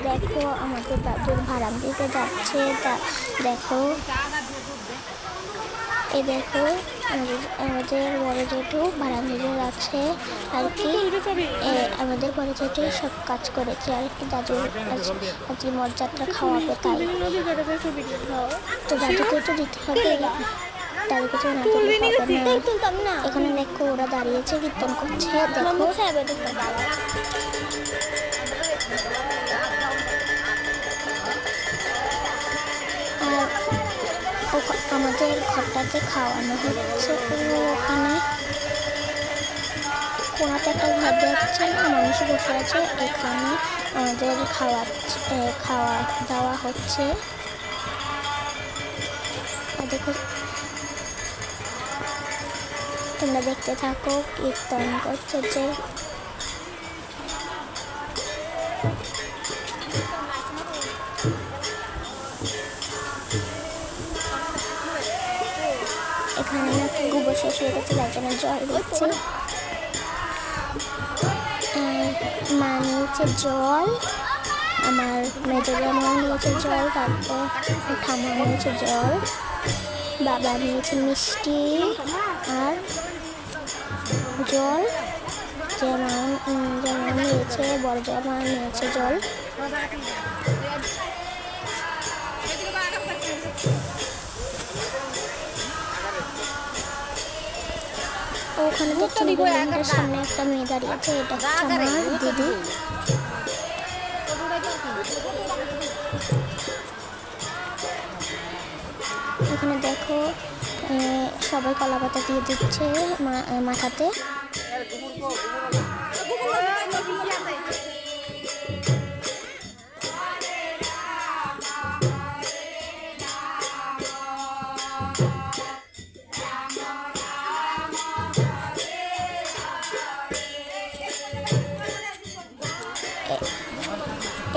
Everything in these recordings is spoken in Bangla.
দেখো আমাদের দাদুর ভাড়াম দিতে যাচ্ছে, দেখো এই দেখো আমাদের বড় জেঠু ভাড়াম দিতে যাচ্ছে আর কি। আমাদের বড় জেঠু সব কাজ করেছে আর কি, দাদুর আজকে মরযাত্রা খাওয়াবে তাই। তো দাদুকে তো দিতে হবে, দাদুকে তো না দিলে হবে না। এখানে দেখো ওরা দাঁড়িয়েছে কীর্তন করছে, দেখো আর আমাদের ঘরটাতে খাওয়ানো হচ্ছে। ওখানে কোনাতে একটা ঘর যাচ্ছে না, মানুষ বসে আছে, এখানে আমাদের খাওয়া দাওয়া হচ্ছে। আর দেখো তোমরা দেখতে থাকো কীর্তন করছে যে। এখানে নাকি গোবর শেষ হয়ে গেছে, তাই জন্য জল দিচ্ছে। মা নিয়েছে জল, আমার মেজো জামাই নিয়েছে জল, তারপর ঠাম্মা নিয়েছে জল, বাবা নিয়েছে মিষ্টি আর জল, যেমন নিয়েছে বড় জামা নিয়েছে জল। ওখানে দেখছি বিল্ডিংটার সামনে একটা মেয়ে দাঁড়িয়েছে, এটা হচ্ছে আমার দিদি। এখানে দেখো সবাই কলা পাতা দিয়ে দিচ্ছে মাথাতে।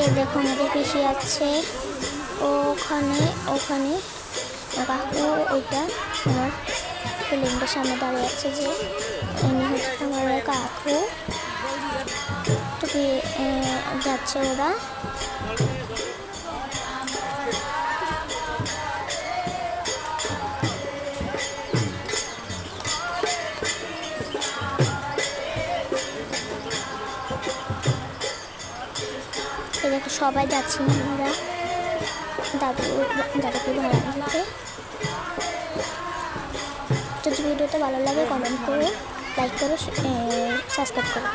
এই দেখো আমাদের পিসি আছে ওখানে কাকু, ওইটা আমার বিল্ডিংটার সামনে দাঁড়িয়ে আছে যে ইনি হচ্ছে আমার কাকু। তো কি যাচ্ছে ওরা। দেখো সবাই যাচ্ছি আমরা দাদুকে ভাড়া দিতে। যদি ভিডিওটা ভালো লাগে কমেন্ট করো, লাইক করো, সাবস্ক্রাইব করো।